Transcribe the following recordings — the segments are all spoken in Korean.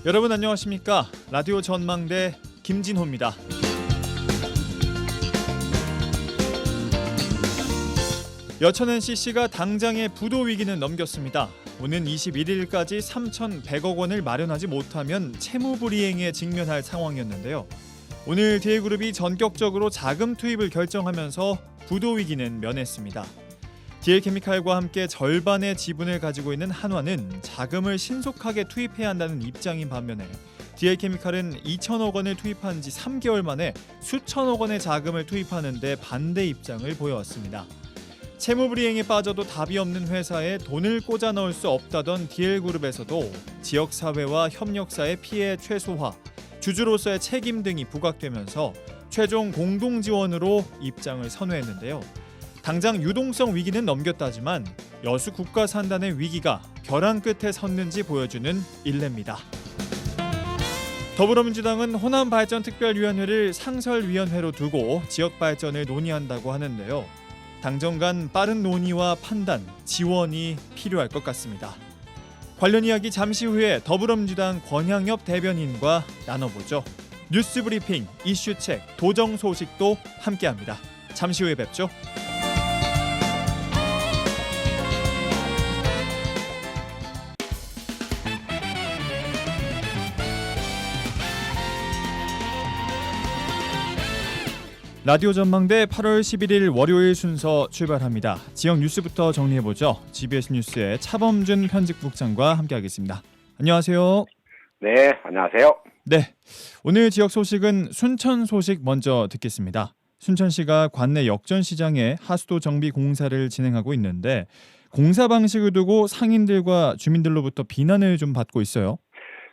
여러분 안녕하십니까? 라디오 전망대 김진호입니다. 여천 NCC가 당장의 부도 위기는 넘겼습니다. 오는 21일까지 3,100억 원을 마련하지 못하면 채무불이행에 직면할 상황이었는데요. 오늘 DL그룹이 전격적으로 자금 투입을 결정하면서 부도 위기는 면했습니다. DL케미칼과 함께 절반의 지분을 가지고 있는 한화는 자금을 신속하게 투입해야 한다는 입장인 반면에 DL케미칼은 2천억 원을 투입한 지 3개월 만에 수천억 원의 자금을 투입하는 데 반대 입장을 보여왔습니다. 채무불이행에 빠져도 답이 없는 회사에 돈을 꽂아 넣을 수 없다던 DL그룹에서도 지역사회와 협력사의 피해 최소화, 주주로서의 책임 등이 부각되면서 최종 공동지원으로 입장을 선회했는데요. 당장 유동성 위기는 넘겼다지만 여수 국가산단의 위기가 벼랑 끝에 섰는지 보여주는 일례입니다. 더불어민주당은 호남발전특별위원회를 상설위원회로 두고 지역발전을 논의한다고 하는데요. 당정 간 빠른 논의와 판단, 지원이 필요할 것 같습니다. 관련 이야기 잠시 후에 더불어민주당 권향엽 대변인과 나눠보죠. 뉴스브리핑, 이슈책, 도정 소식도 함께합니다. 잠시 후에 뵙죠. 라디오 전망대 8월 11일 월요일 순서 출발합니다. 지역 뉴스부터 정리해보죠. GBS 뉴스의 차범준 편집국장과 함께하겠습니다. 안녕하세요. 네, 안녕하세요. 네, 오늘 지역 소식은 순천 소식 먼저 듣겠습니다. 순천시가 관내 역전시장에 하수도 정비 공사를 진행하고 있는데 공사 방식을 두고 상인들과 주민들로부터 비난을 좀 받고 있어요.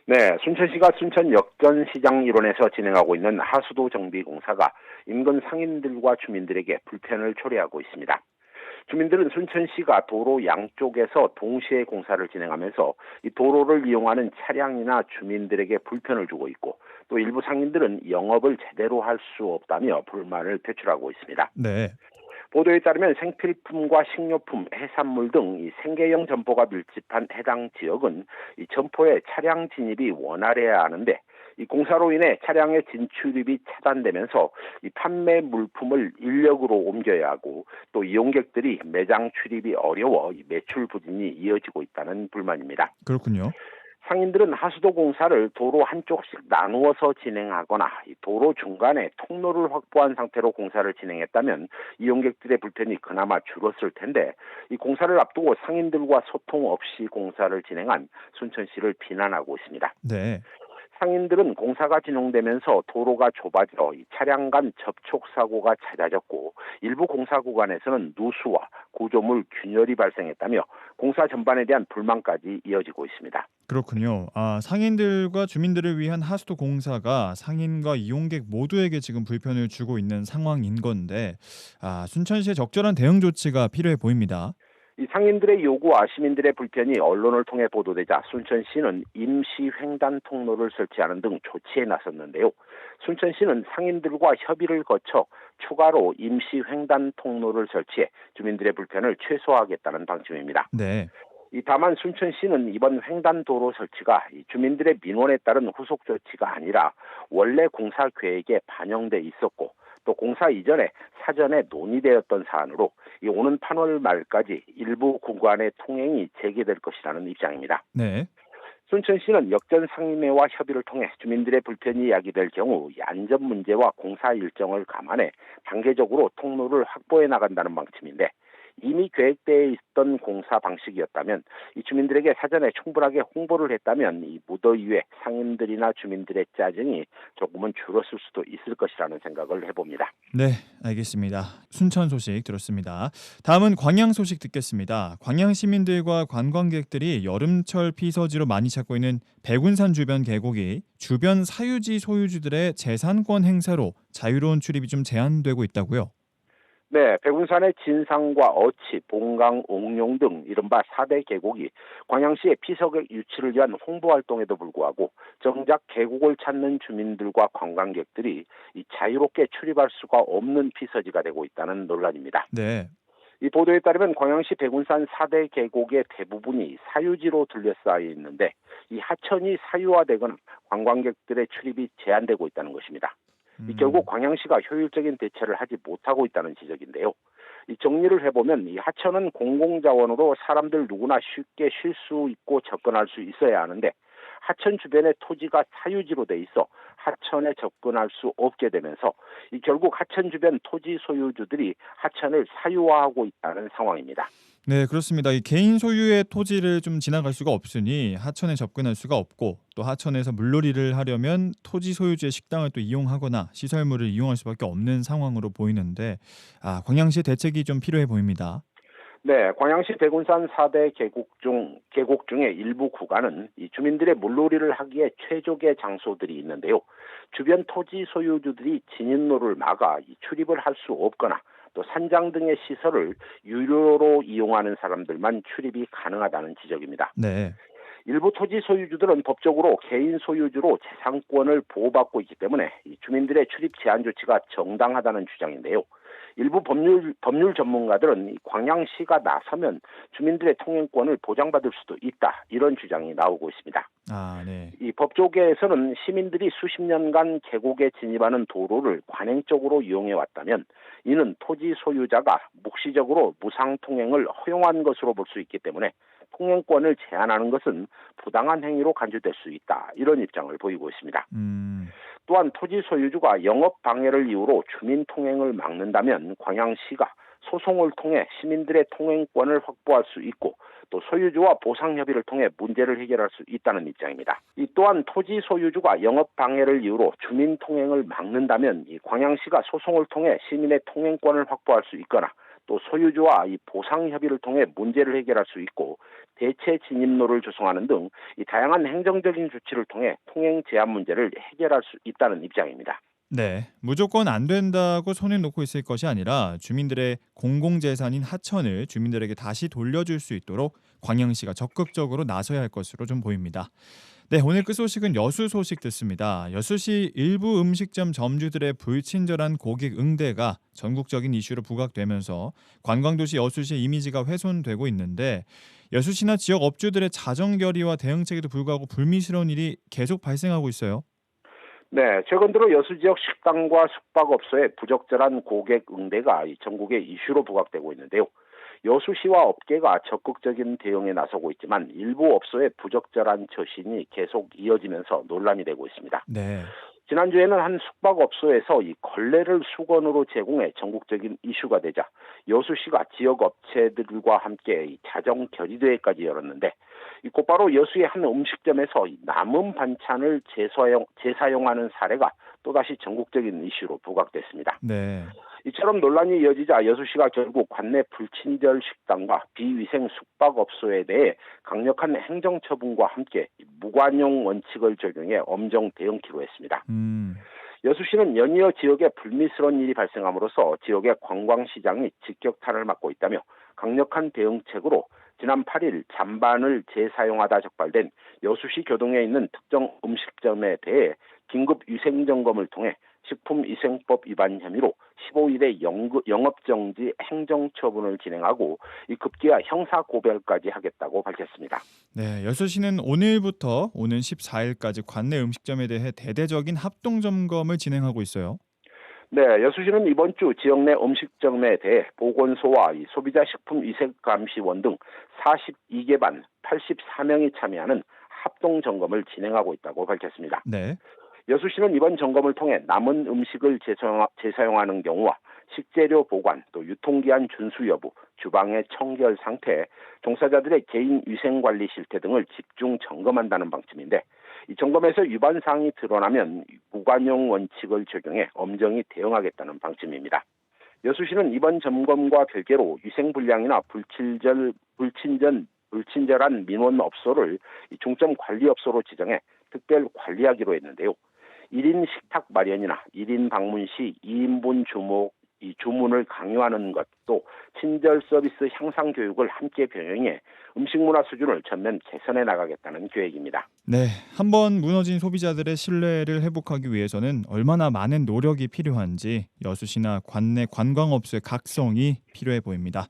네, 순천시가 순천 역전시장 일원에서 진행하고 있는 하수도 정비 공사가 인근 상인들과 주민들에게 불편을 초래하고 있습니다. 주민들은 순천시가 도로 양쪽에서 동시에 공사를 진행하면서 이 도로를 이용하는 차량이나 주민들에게 불편을 주고 있고 또 일부 상인들은 영업을 제대로 할 수 없다며 불만을 표출하고 있습니다. 네. 보도에 따르면 생필품과 식료품, 해산물 등 이 생계형 점포가 밀집한 해당 지역은 이 점포에 차량 진입이 원활해야 하는데 이 공사로 인해 차량의 진출입이 차단되면서 이 판매 물품을 인력으로 옮겨야 하고 또 이용객들이 매장 출입이 어려워 이 매출 부진이 이어지고 있다는 불만입니다. 그렇군요. 상인들은 하수도 공사를 도로 한쪽씩 나누어서 진행하거나 도로 중간에 통로를 확보한 상태로 공사를 진행했다면 이용객들의 불편이 그나마 줄었을 텐데 이 공사를 앞두고 상인들과 소통 없이 공사를 진행한 순천시를 비난하고 있습니다. 네. 상인들은 공사가 진행되면서 도로가 좁아져 차량 간 접촉 사고가 잦아졌고 일부 공사 구간에서는 누수와 구조물 균열이 발생했다며 공사 전반에 대한 불만까지 이어지고 있습니다. 그렇군요. 상인들과 주민들을 위한 하수도 공사가 상인과 이용객 모두에게 지금 불편을 주고 있는 상황인 건데 순천시의 적절한 대응 조치가 필요해 보입니다. 이 상인들의 요구와 시민들의 불편이 언론을 통해 보도되자 순천시는 임시 횡단 통로를 설치하는 등 조치에 나섰는데요. 순천시는 상인들과 협의를 거쳐 추가로 임시 횡단 통로를 설치해 주민들의 불편을 최소화하겠다는 방침입니다. 네. 다만 순천시는 이번 횡단도로 설치가 주민들의 민원에 따른 후속 조치가 아니라 원래 공사 계획에 반영돼 있었고 또 공사 이전에 사전에 논의되었던 사안으로 오는 8월 말까지 일부 구간의 통행이 재개될 것이라는 입장입니다. 네. 순천시는 역전 상인회와 협의를 통해 주민들의 불편이 야기될 경우 안전 문제와 공사 일정을 감안해 단계적으로 통로를 확보해 나간다는 방침인데 이미 계획되어 있던 공사 방식이었다면 이 주민들에게 사전에 충분하게 홍보를 했다면 이 무더위에 상인들이나 주민들의 짜증이 조금은 줄었을 수도 있을 것이라는 생각을 해봅니다. 네, 알겠습니다. 순천 소식 들었습니다. 다음은 광양 소식 듣겠습니다. 광양 시민들과 관광객들이 여름철 피서지로 많이 찾고 있는 백운산 주변 계곡이 주변 사유지 소유주들의 재산권 행사로 자유로운 출입이 좀 제한되고 있다고요? 네, 백운산의 진상과 어치, 봉강, 옥룡 등 이른바 4대 계곡이 광양시의 피서객 유치를 위한 홍보활동에도 불구하고 정작 계곡을 찾는 주민들과 관광객들이 자유롭게 출입할 수가 없는 피서지가 되고 있다는 논란입니다. 네. 이 보도에 따르면 광양시 백운산 4대 계곡의 대부분이 사유지로 둘러싸여 있는데 이 하천이 사유화되거나 관광객들의 출입이 제한되고 있다는 것입니다. 결국 광양시가 효율적인 대처를 하지 못하고 있다는 지적인데요. 이 정리를 해보면 이 하천은 공공자원으로 사람들 누구나 쉽게 쉴 수 있고 접근할 수 있어야 하는데 하천 주변의 토지가 사유지로 돼 있어 하천에 접근할 수 없게 되면서 이 결국 하천 주변 토지 소유주들이 하천을 사유화하고 있다는 상황입니다. 네, 그렇습니다. 이 개인 소유의 토지를 좀 지나갈 수가 없으니 하천에 접근할 수가 없고 또 하천에서 물놀이를 하려면 토지 소유주의 식당을 또 이용하거나 시설물을 이용할 수밖에 없는 상황으로 보이는데 광양시 대책이 좀 필요해 보입니다. 네, 광양시 백운산 4대 계곡 중에 일부 구간은 이 주민들의 물놀이를 하기에 최적의 장소들이 있는데요. 주변 토지 소유주들이 진입로를 막아 이 출입을 할 수 없거나 또 산장 등의 시설을 유료로 이용하는 사람들만 출입이 가능하다는 지적입니다. 네. 일부 토지 소유주들은 법적으로 개인 소유주로 재산권을 보호받고 있기 때문에 이 주민들의 출입 제한 조치가 정당하다는 주장인데요. 일부 법률 전문가들은 이 광양시가 나서면 주민들의 통행권을 보장받을 수도 있다 이런 주장이 나오고 있습니다. 네. 이 법조계에서는 시민들이 수십 년간 계곡에 진입하는 도로를 관행적으로 이용해 왔다면 이는 토지 소유자가 묵시적으로 무상 통행을 허용한 것으로 볼 수 있기 때문에 통행권을 제한하는 것은 부당한 행위로 간주될 수 있다 이런 입장을 보이고 있습니다. 또한 토지 소유주가 영업 방해를 이유로 주민 통행을 막는다면 광양시가 소송을 통해 시민들의 통행권을 확보할 수 있고 또 소유주와 보상 협의를 통해 문제를 해결할 수 있다는 입장입니다. 이 또한 토지 소유주가 영업 방해를 이유로 주민 통행을 막는다면 이 광양시가 소송을 통해 시민의 통행권을 확보할 수 있거나 또 소유주와 이 보상 협의를 통해 문제를 해결할 수 있고 대체 진입로를 조성하는 등 이 다양한 행정적인 조치를 통해 통행 제한 문제를 해결할 수 있다는 입장입니다. 네, 무조건 안 된다고 손을 놓고 있을 것이 아니라 주민들의 공공재산인 하천을 주민들에게 다시 돌려줄 수 있도록 광양시가 적극적으로 나서야 할 것으로 좀 보입니다. 네, 오늘 끝 소식은 여수 소식 듣습니다. 여수시 일부 음식점 점주들의 불친절한 고객 응대가 전국적인 이슈로 부각되면서 관광도시 여수시의 이미지가 훼손되고 있는데 여수시나 지역 업주들의 자정 결의와 대응책에도 불구하고 불미스러운 일이 계속 발생하고 있어요. 네, 최근 들어 여수 지역 식당과 숙박업소의 부적절한 고객 응대가 전국의 이슈로 부각되고 있는데요. 여수시와 업계가 적극적인 대응에 나서고 있지만 일부 업소의 부적절한 처신이 계속 이어지면서 논란이 되고 있습니다. 네. 지난주에는 한 숙박업소에서 이 걸레를 수건으로 제공해 전국적인 이슈가 되자 여수시가 지역 업체들과 함께 이 자정 결의대회까지 열었는데 곧바로 여수의 한 음식점에서 이 남은 반찬을 재사용하는 사례가 또다시 전국적인 이슈로 부각됐습니다. 네. 이처럼 논란이 이어지자 여수시가 결국 관내 불친절 식당과 비위생 숙박업소에 대해 강력한 행정처분과 함께 무관용 원칙을 적용해 엄정 대응키로 했습니다. 여수시는 연이어 지역에 불미스러운 일이 발생함으로써 지역의 관광시장이 직격탄을 맞고 있다며 강력한 대응책으로 지난 8일 잔반을 재사용하다 적발된 여수시 교동에 있는 특정 음식점에 대해 긴급 위생점검을 통해 식품위생법 위반 혐의로 15일에 영업정지 행정처분을 진행하고 이 급기야 형사고발까지 하겠다고 밝혔습니다. 네, 여수시는 오늘부터 오는 14일까지 관내 음식점에 대해 대대적인 합동점검을 진행하고 있어요. 네, 여수시는 이번 주 지역 내 음식점에 대해 보건소와 이 소비자식품위생감시원 등 42개 반 84명이 참여하는 합동점검을 진행하고 있다고 밝혔습니다. 네. 여수시는 이번 점검을 통해 남은 음식을 재사용하는 경우와 식재료 보관, 또 유통기한 준수 여부, 주방의 청결 상태, 종사자들의 개인 위생관리 실태 등을 집중 점검한다는 방침인데 이 점검에서 위반 사항이 드러나면 무관용 원칙을 적용해 엄정히 대응하겠다는 방침입니다. 여수시는 이번 점검과 별개로 위생불량이나 불친절한 민원업소를 중점 관리업소로 지정해 특별 관리하기로 했는데요. 1인 식탁 마련이나 1인 방문 시 2인분 주목 이 주문을 강요하는 것, 또 친절 서비스 향상 교육을 함께 병행해 음식 문화 수준을 전면 개선해 나가겠다는 계획입니다. 네, 한번 무너진 소비자들의 신뢰를 회복하기 위해서는 얼마나 많은 노력이 필요한지 여수시나 관내 관광업소의 각성이 필요해 보입니다.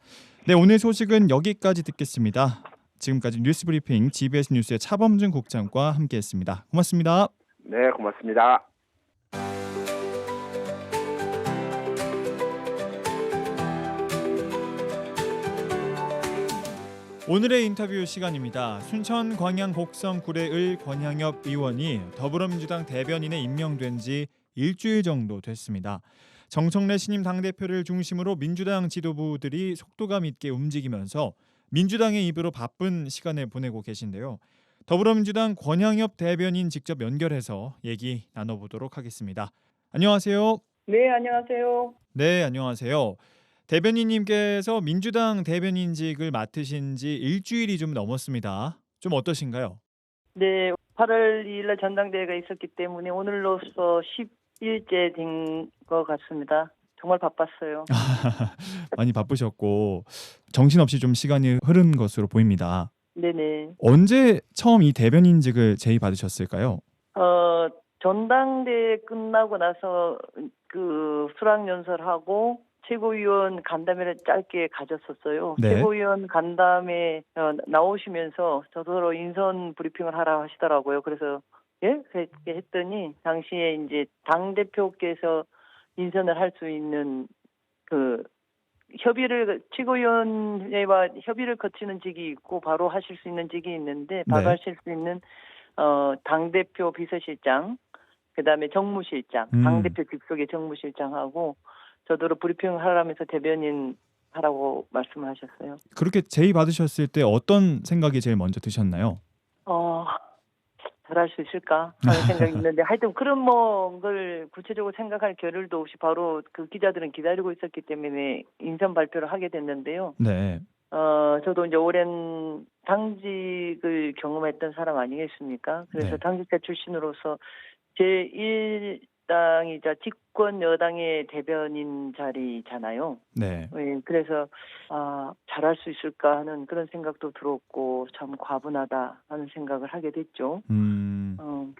네, 오늘 소식은 여기까지 듣겠습니다. 지금까지 뉴스브리핑 GBS 뉴스의 차범준 국장과 함께했습니다. 고맙습니다. 네, 고맙습니다. 오늘의 인터뷰 시간입니다. 순천 광양 곡성 구례을 권향엽 의원이 더불어민주당 대변인에 임명된 지 일주일 정도 됐습니다. 정청래 신임 당대표를 중심으로 민주당 지도부들이 속도감 있게 움직이면서 민주당의 입으로 바쁜 시간을 보내고 계신데요. 더불어민주당 권향엽 대변인 직접 연결해서 얘기 나눠보도록 하겠습니다. 안녕하세요. 네, 안녕하세요. 네, 안녕하세요. 대변인님께서 민주당 대변인직을 맡으신 지 일주일이 좀 넘었습니다. 좀 어떠신가요? 네, 8월 2일 날 전당대회가 있었기 때문에 오늘로써 10일째 된 것 같습니다. 정말 바빴어요. 많이 바쁘셨고 정신없이 좀 시간이 흐른 것으로 보입니다. 네네. 언제 처음 이 대변인직을 제의받으셨을까요? 전당대회 끝나고 나서 그 수락연설하고 최고위원 간담회를 짧게 가졌었어요. 네. 최고위원 간담회 나오시면서 저더러 인선 브리핑을 하라 하시더라고요. 그래서 예? 그렇게 했더니 당시에 이제 당대표께서 인선을 할 수 있는 그 최고위원회와 협의를 거치는 직이 있고 바로 하실 수 있는 직이 있는데 바로 네. 하실 수 있는 당대표 비서실장, 그다음에 정무실장, 당대표 직속의 정무실장하고 저더러 브리핑을 하라면서 대변인 하라고 말씀하셨어요. 그렇게 제의받으셨을 때 어떤 생각이 제일 먼저 드셨나요? 잘할 수 있을까 하는 생각이 있는데 하여튼 그런 걸 구체적으로 생각할 겨를도 없이 바로 그 기자들은 기다리고 있었기 때문에 인선 발표를 하게 됐는데요. 네. 저도 이제 오랜 당직을 경험했던 사람 아니겠습니까? 그래서 네. 당직자 출신으로서 제1당이자 집권 여당의 대변인 자리잖아요. 네. 예, 그래서 잘할 수 있을까 하는 그런 생각도 들었고 참 과분하다 하는 생각을 하게 됐죠.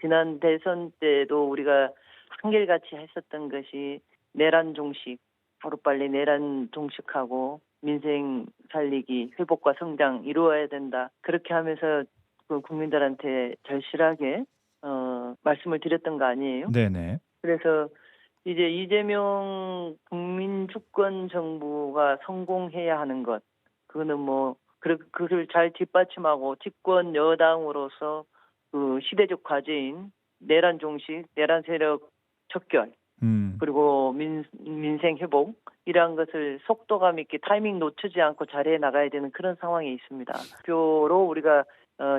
지난 대선 때도 우리가 한결같이 했었던 것이 내란 종식, 하루빨리 내란 종식하고 민생 살리기, 회복과 성장 이루어야 된다. 그렇게 하면서 그 국민들한테 절실하게 말씀을 드렸던 거 아니에요? 네네. 그래서 이제 이재명 국민주권 정부가 성공해야 하는 것, 그거는 그를 잘 뒷받침하고 집권 여당으로서 그 시대적 과제인 내란 종식, 내란 세력 척결, 그리고 민생 회복 이러한 것을 속도감 있게 타이밍 놓치지 않고 잘해 나가야 되는 그런 상황에 있습니다. 표로 우리가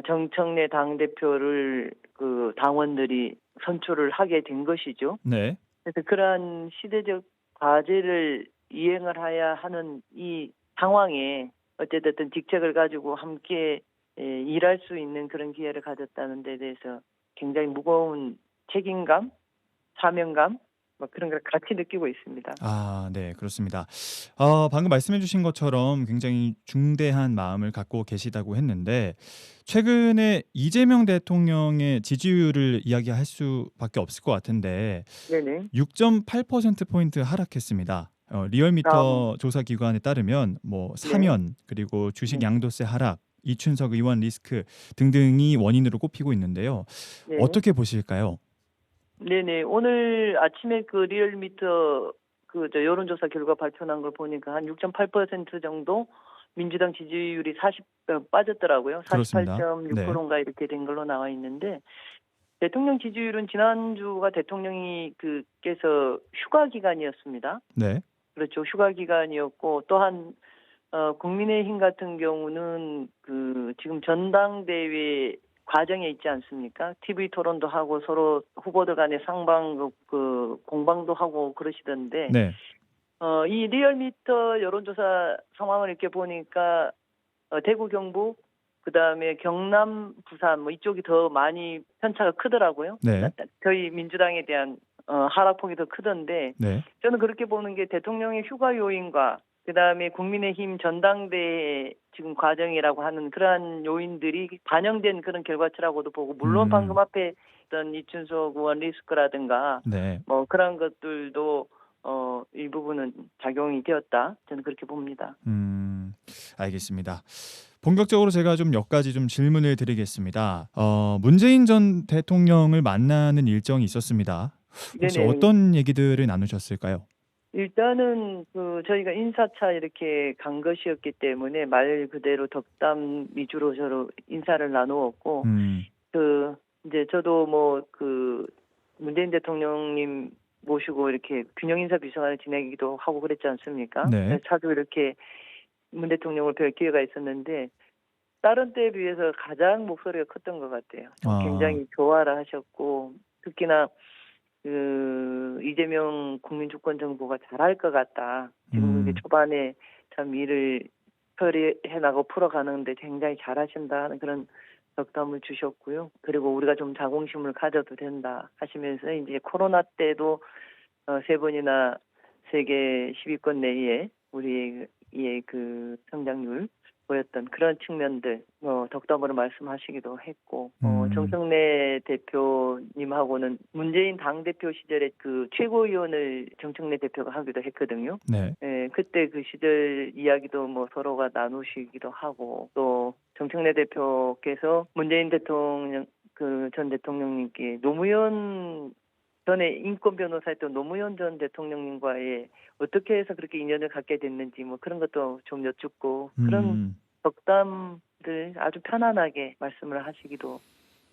정청래 당대표를 그 당원들이 선출을 하게 된 것이죠. 네. 그래서 그러한 시대적 과제를 이행을 해야 하는 이 상황에 어쨌든 직책을 가지고 함께 일할 수 있는 그런 기회를 가졌다는 데 대해서 굉장히 무거운 책임감, 사명감 그런 걸 같이 느끼고 있습니다. 네, 그렇습니다. 방금 말씀해주신 것처럼 굉장히 중대한 마음을 갖고 계시다고 했는데 최근에 이재명 대통령의 지지율을 이야기할 수밖에 없을 것 같은데 네네. 6.8%포인트 하락했습니다. 리얼미터 조사 기관에 따르면 사면 그리고 주식 양도세 하락, 이춘석 의원 리스크 등등이 원인으로 꼽히고 있는데요. 네. 어떻게 보실까요? 네네. 오늘 아침에 그 리얼미터 여론조사 결과 발표난 걸 보니까 한 6.8% 정도 민주당 지지율이 빠졌더라고요. 그렇습니다. 48.6%인가 이렇게 된 걸로 나와 있는데 대통령 지지율은 지난주가 대통령께서 휴가 기간이었습니다. 네. 그렇죠. 휴가 기간이었고 또한 국민의힘 같은 경우는 지금 전당대회 과정에 있지 않습니까? TV 토론도 하고 서로 후보들 간의 상방 공방도 하고 그러시던데 네. 이 리얼미터 여론조사 상황을 이렇게 보니까 대구, 경북, 그다음에 경남, 부산 이쪽이 더 많이 편차가 크더라고요. 네. 저희 민주당에 대한 하락폭이 더 크던데 네. 저는 그렇게 보는 게 대통령의 휴가 요인과 그다음에 국민의힘 전당대회 지금 과정이라고 하는 그러한 요인들이 반영된 그런 결과치라고도 보고 물론 방금 앞에 있던 이춘석 의원 리스크라든가 네. 뭐 그런 것들도 일부분은 작용이 되었다. 저는 그렇게 봅니다. 알겠습니다. 본격적으로 제가 좀 몇 가지 좀 질문을 드리겠습니다. 문재인 전 대통령을 만나는 일정이 있었습니다. 혹시 네네. 어떤 얘기들을 나누셨을까요? 일단은 저희가 인사차 이렇게 간 것이었기 때문에 말 그대로 덕담 위주로 서로 인사를 나누었고 이제 저도 문재인 대통령님 모시고 이렇게 균형 인사 비서관을 지내기도 하고 그랬지 않습니까? 네. 그래서 자주 이렇게 문 대통령을 뵐 기회가 있었는데 다른 때에 비해서 가장 목소리가 컸던 것 같아요. 굉장히 좋아라 하셨고 특히나 이재명 국민주권정부가 잘할 것 같다. 지금 이제 초반에 참 일을 처리해 나가고 풀어가는데 굉장히 잘하신다 하는 그런 덕담을 주셨고요. 그리고 우리가 좀 자긍심을 가져도 된다 하시면서 이제 코로나 때도 3번이나 세계 10위권 내에 우리의 그 성장률 보였던 그런 측면들 덕담으로 말씀하시기도 했고 정청래 대표님하고는 문재인 당대표 시절에 그 최고위원을 정청래 대표가 하기도 했거든요. 네. 네, 그때 그 시절 이야기도 서로가 나누시기도 하고 또 정청래 대표께서 문재인 대통령 전 대통령님께 노무현 전에 인권 변호사였던 노무현 전 대통령님과의 어떻게 해서 그렇게 인연을 갖게 됐는지 그런 것도 좀 여쭙고 그런 덕담들 아주 편안하게 말씀을 하시기도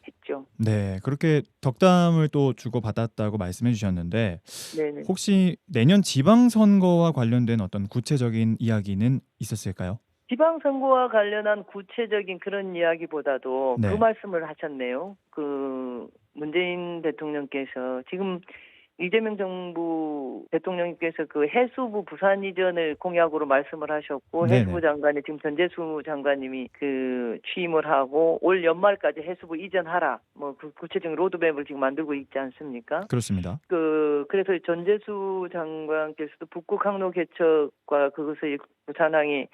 했죠. 네, 그렇게 덕담을 또 주고받았다고 말씀해 주셨는데 네네. 혹시 내년 지방선거와 관련된 어떤 구체적인 이야기는 있었을까요? 지방선거와 관련한 구체적인 그런 이야기보다도 네. 그 말씀을 하셨네요. 문재인 대통령께서 지금 이재명 정부 대통령께서 그 해수부 부산 이전을 공약으로 말씀을 하셨고 네네. 해수부 장관이 지금 전재수 장관님이 취임을 하고 올 연말까지 해수부 이전하라. 그 구체적인 로드맵을 지금 만들고 있지 않습니까? 그렇습니다. 그래서 전재수 장관께서도 북극 항로 개척과 그것의 부산항이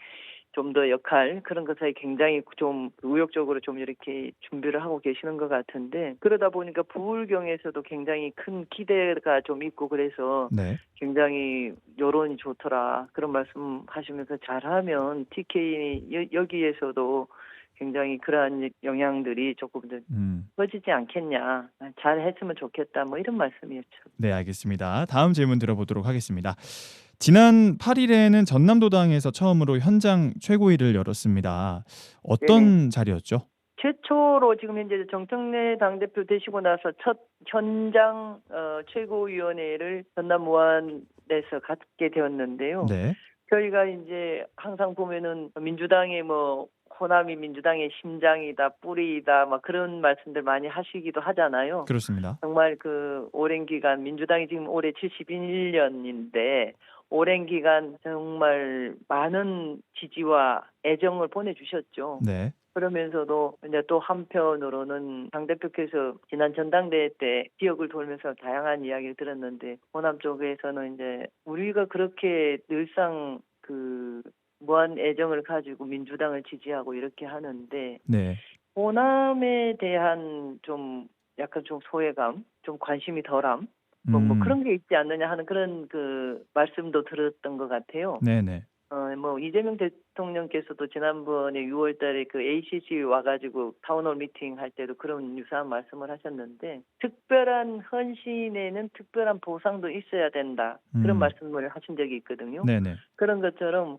좀 더 역할 그런 것에 굉장히 좀 의욕적으로 좀 이렇게 준비를 하고 계시는 것 같은데 그러다 보니까 부울경에서도 굉장히 큰 기대가 좀 있고 그래서 네. 굉장히 여론이 좋더라 그런 말씀하시면서 잘하면 TK 여기에서도 굉장히 그러한 영향들이 조금 더 커지지 않겠냐 잘했으면 좋겠다 이런 말씀이었죠. 네, 알겠습니다. 다음 질문 들어보도록 하겠습니다. 지난 8일에는 전남도당에서 처음으로 현장 최고위를 열었습니다. 어떤 네네. 자리였죠? 최초로 지금 현재 정청래 당대표 되시고 나서 첫 현장 최고위원회를 전남 무안에서 갖게 되었는데요. 네. 저희가 이제 항상 보면은 민주당의 호남이 민주당의 심장이다, 뿌리이다, 그런 말씀들 많이 하시기도 하잖아요. 그렇습니다. 정말 오랜 기간 민주당이 지금 올해 71년인데 오랜 기간 정말 많은 지지와 애정을 보내주셨죠. 네. 그러면서도 이제 또 한편으로는 당대표께서 지난 전당대회 때 지역을 돌면서 다양한 이야기를 들었는데 호남 쪽에서는 이제 우리가 그렇게 늘상 무한 애정을 가지고 민주당을 지지하고 이렇게 하는데 네. 호남에 대한 좀 약간 좀 소외감, 좀 관심이 덜함 그런 게 있지 않느냐 하는 그런 말씀도 들었던 것 같아요. 네네. 이재명 대통령께서도 지난번에 6월달에 ACC 와가지고 타운홀 미팅 할 때도 그런 유사한 말씀을 하셨는데 특별한 헌신에는 특별한 보상도 있어야 된다 그런 말씀을 하신 적이 있거든요. 네네. 그런 것처럼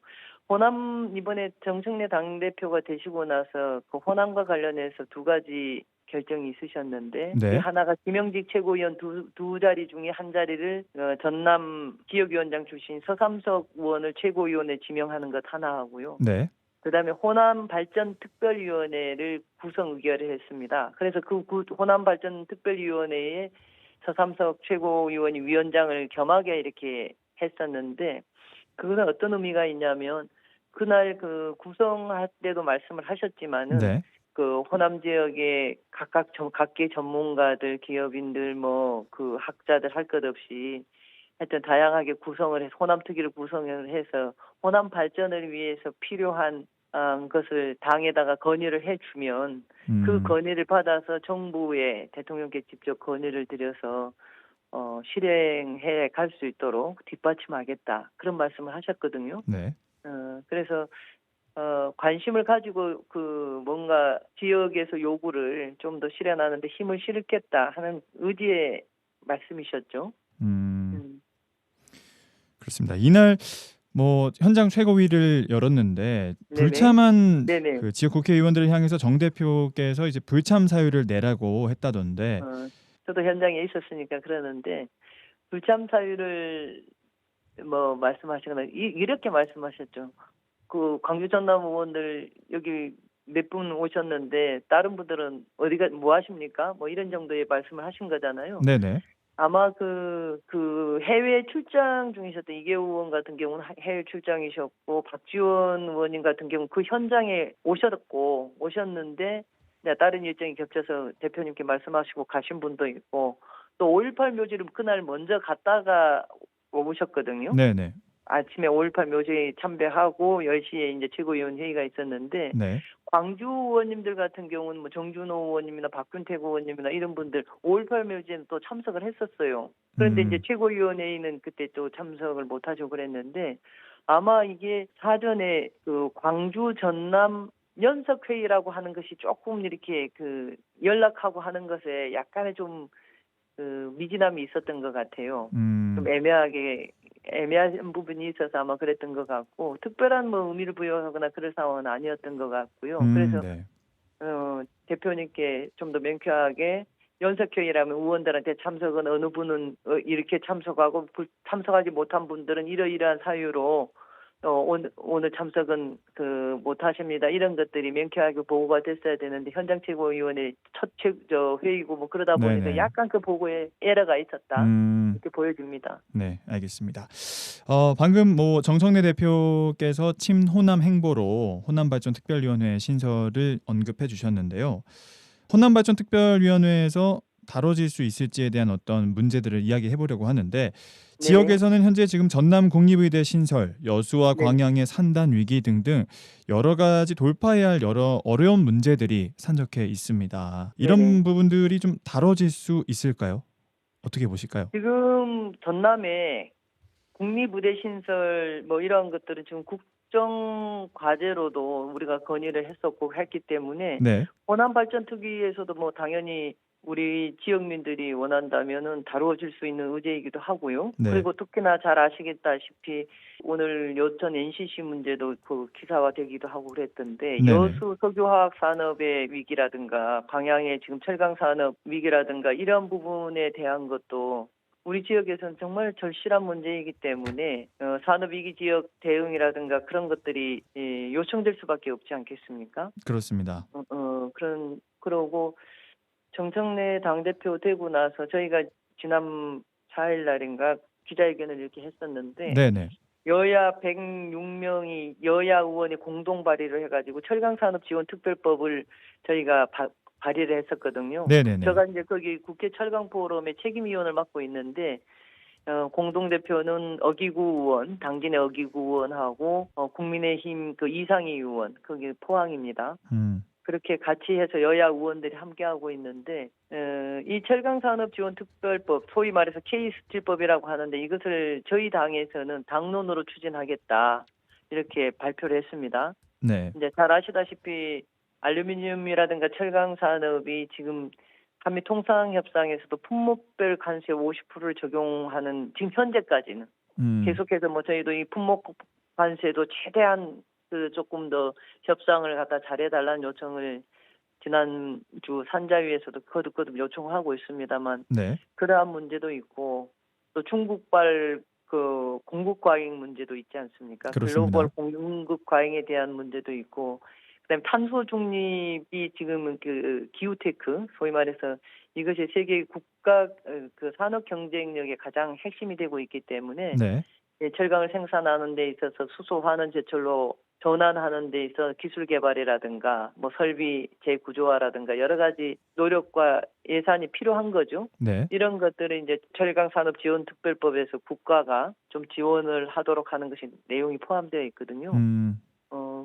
호남 이번에 정청래 당대표가 되시고 나서 호남과 관련해서 두 가지 결정이 있으셨는데 네. 하나가 김영직 최고위원 두 자리 중에 한 자리를 전남 지역위원장 출신 서삼석 의원을 최고위원에 지명하는 것 하나 하고요. 네. 그다음에 호남 발전 특별위원회를 구성 의결을 했습니다. 그래서 호남 발전 특별위원회에 서삼석 최고위원이 위원장을 겸하게 이렇게 했었는데 그거는 어떤 의미가 있냐면 그날 구성할 때도 말씀을 하셨지만은 네. 그 호남 지역의 각계 전문가들, 기업인들, 뭐 그 학자들 할 것 없이 하여튼 다양하게 구성을 해서 호남 특위를 구성을 해서 호남 발전을 위해서 필요한 것을 당에다가 건의를 해주면 그 건의를 받아서 정부에 대통령께 직접 건의를 드려서 실행해 갈 수 있도록 뒷받침하겠다 그런 말씀을 하셨거든요. 네. 그래서 관심을 가지고 그 뭔가 지역에서 요구를 좀 더 실현하는데 힘을 실겠다 하는 의지의 말씀이셨죠. 그렇습니다. 이날 뭐 현장 최고위를 열었는데 네네. 불참한 네네. 그 지역 국회의원들을 향해서 정 대표께서 이제 불참 사유를 내라고 했다던데. 저도 현장에 있었으니까 그러는데 불참 사유를 뭐 말씀하시거나 이렇게 말씀하셨죠. 그 광주 전남 의원들 여기 몇 분 오셨는데 다른 분들은 어디가 뭐 하십니까? 뭐 이런 정도의 말씀을 하신 거잖아요. 네네. 아마 그 해외 출장 중이셨던 이계우 의원 같은 경우는 해외 출장이셨고 박지원 의원님 같은 경우 그 현장에 오셨는데 다른 일정이 겹쳐서 대표님께 말씀하시고 가신 분도 있고 또 5.18 묘지를 그날 먼저 갔다가 오셨거든요. 네네. 아침에 5.18 묘지에 참배하고 10시에 이제 최고위원 회의가 있었는데 네. 광주 의원님들 같은 경우는 뭐 정준호 의원님이나 박균택 의원님이나 이런 분들 5.18 묘지에는 또 참석을 했었어요. 그런데 이제 최고위원회의는 그때 또 참석을 못하죠 그랬는데 아마 이게 사전에 그 광주 전남 연석회의라고 하는 것이 조금 이렇게 그 연락하고 하는 것에 약간의 좀 그 미진함이 있었던 것 같아요. 좀 애매한 부분이 있어서 아마 그랬던 것 같고 특별한 뭐 의미를 부여하거나 그럴 상황은 아니었던 것 같고요. 그래서 네. 대표님께 좀 더 명쾌하게 연석회의라면 의원들한테 참석은 어느 분은 이렇게 참석하고 참석하지 못한 분들은 이러이러한 사유로 오늘 참석은 못하십니다. 이런 것들이 명쾌하게 보고가 됐어야 되는데 현장 최고위원회 첫 회의고 뭐 그러다 보니까 네네. 약간 그 보고에 에러가 있었다 이렇게 보여집니다. 네, 알겠습니다. 방금 뭐 정청래 대표께서 친호남 행보로 호남발전특별위원회 신설을 언급해 주셨는데요. 호남발전특별위원회에서 다뤄질 수 있을지에 대한 어떤 문제들을 이야기해 보려고 하는데 지역에서는 현재 지금 전남 국립의대 신설, 여수와 네. 광양의 산단 위기 등등 여러 가지 돌파해야 할 여러 어려운 문제들이 산적해 있습니다. 이런 네네. 부분들이 좀 다뤄질 수 있을까요? 어떻게 보실까요? 지금 전남에 국립의대 신설 뭐 이런 것들은 지금 국정 과제로도 우리가 건의를 했었고 했기 때문에 네. 호남발전특위에서도 뭐 당연히 우리 지역민들이 원한다면은 다루어질 수 있는 의제이기도 하고요. 네. 그리고 특히나 잘 아시겠다시피 오늘 여천 NCC 문제도 그 기사화되기도 하고 그랬던데 네네. 여수 석유화학 산업의 위기라든가 광양의 지금 철강 산업 위기라든가 이런 부분에 대한 것도 우리 지역에서는 정말 절실한 문제이기 때문에 산업위기 지역 대응이라든가 그런 것들이 요청될 수밖에 없지 않겠습니까? 그렇습니다. 그러고 정청래 당대표 되고 나서 저희가 지난 4일 날인가 기자회견을 이렇게 했었는데 네네. 여야 106명이 여야 의원이 공동 발의를 해가지고 철강산업지원특별법을 저희가 발의를 했었거든요. 네네네. 제가 이제 거기 국회 철강포럼의 책임위원을 맡고 있는데 공동대표는 어기구 의원, 당진의 어기구 의원하고 국민의힘 그 이상희 의원, 거기 포항입니다. 그렇게 같이 해서 여야 의원들이 함께하고 있는데 이 철강산업지원특별법, 소위 말해서 K스틸법이라고 하는데 이것을 저희 당에서는 당론으로 추진하겠다 이렇게 발표를 했습니다. 네. 이제 잘 아시다시피 알루미늄이라든가 철강산업이 지금 한미 통상협상에서도 품목별 관세 50%를 적용하는 지금 현재까지는 계속해서 뭐 저희도 이 품목 관세도 최대한 조금 더 협상을 갖다 잘해달라는 요청을 지난주 산자위에서도 거듭거듭 요청하고 있습니다만 네. 그러한 문제도 있고 또 중국발 그 공급 과잉 문제도 있지 않습니까? 그렇습니다. 글로벌 공급 과잉에 대한 문제도 있고 그다음에 탄소 중립이 지금은 그 기후테크 소위 말해서 이것이 세계 국가 그 산업 경쟁력의 가장 핵심이 되고 있기 때문에 네. 철강을 생산하는 데 있어서 수소 환원 제철로 전환하는 데 있어 기술 개발이라든가 뭐 설비 재구조화라든가 여러 가지 노력과 예산이 필요한 거죠. 네. 이런 것들을 이제 철강산업지원특별법에서 국가가 좀 지원을 하도록 하는 것이 내용이 포함되어 있거든요. 음.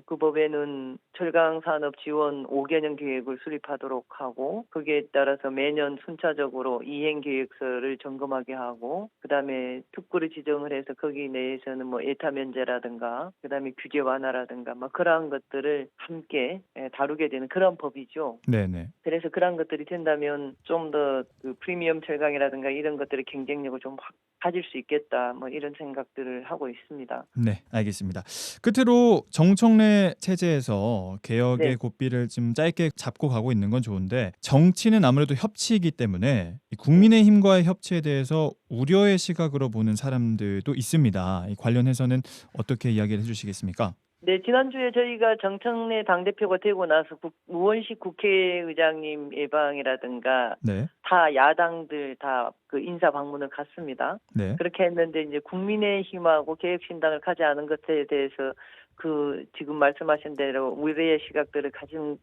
그 법에는 철강산업 지원 5개년 계획을 수립하도록 하고 거기에 따라서 매년 순차적으로 이행 계획서를 점검하게 하고 그다음에 특구를 지정을 해서 거기 내에서는 뭐 예타 면제라든가 그다음에 규제 완화라든가 뭐 그러한 것들을 함께 다루게 되는 그런 법이죠. 네네. 그래서 그런 것들이 된다면 좀 더 그 프리미엄 철강이라든가 이런 것들의 경쟁력을 좀 확 가질 수 있겠다. 뭐 이런 생각들을 하고 있습니다. 네, 알겠습니다. 끝으로 정청래 체제에서 개혁의 네. 고삐를 좀 짧게 잡고 가고 있는 건 좋은데 정치는 아무래도 협치이기 때문에 이 네. 국민의힘과의 협치에 대해서 우려의 시각으로 보는 사람들도 있습니다. 이 관련해서는 어떻게 이야기를 해주시겠습니까? 네, 지난주에 저희가 정청래 당대표가 되고 나서 우원식 국회의장님 예방이라든가 네, 다 야당들 다 그 인사 방문을 갔습니다. 네, 그렇게 했는데 이제 국민의힘하고 개혁신당을 가지 않은 것에 대해서 그 지금 말씀하신 대로 우려의 시각들을 가진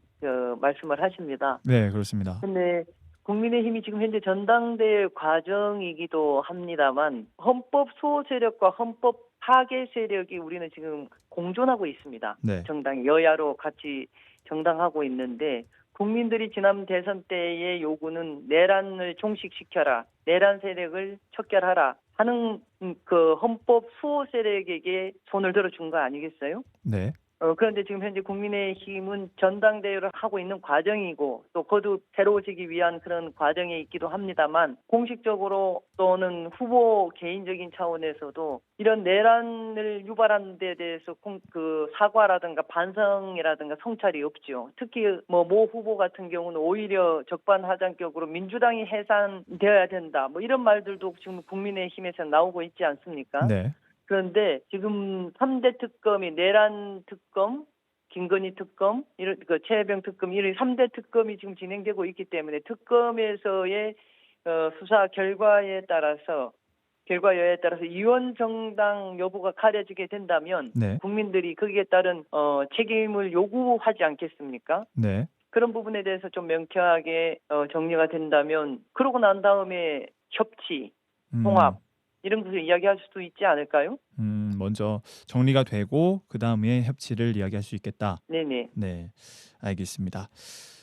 말씀을 하십니다. 네, 그렇습니다. 근데 국민의힘이 지금 현재 전당대회 과정이기도 합니다만 헌법 수호 세력과 헌법 파괴 세력이 우리는 지금 공존하고 있습니다. 네, 정당 여야로 같이 정당하고 있는데 국민들이 지난 대선 때의 요구는 내란을 종식시켜라, 내란 세력을 척결하라 하는 그 헌법 수호 세력에게 손을 들어준 거 아니겠어요? 네, 그런데 지금 현재 국민의힘은 전당대회를 하고 있는 과정이고 또 거듭 새로워지기 위한 그런 과정에 있기도 합니다만 공식적으로 또는 후보 개인적인 차원에서도 이런 내란을 유발한 데 대해서 그 사과라든가 반성이라든가 성찰이 없죠. 특히 뭐 모 후보 같은 경우는 오히려 적반하장격으로 민주당이 해산되어야 된다. 뭐 이런 말들도 지금 국민의힘에서 나오고 있지 않습니까? 네, 그런데 지금 3대 특검이 내란 특검, 김건희 특검, 이런 그 최혜병 특검 이런 3대 특검이 지금 진행되고 있기 때문에 특검에서의 수사 결과 여하에 따라서 이원 정당 여부가 가려지게 된다면 네, 국민들이 거기에 따른 책임을 요구하지 않겠습니까? 네. 그런 부분에 대해서 좀 명쾌하게 정리가 된다면 그러고 난 다음에 협치, 통합 이런 것을 이야기할 수도 있지 않을까요? 먼저 정리가 되고 그 다음에 협치를 이야기할 수 있겠다. 네네. 네, 알겠습니다.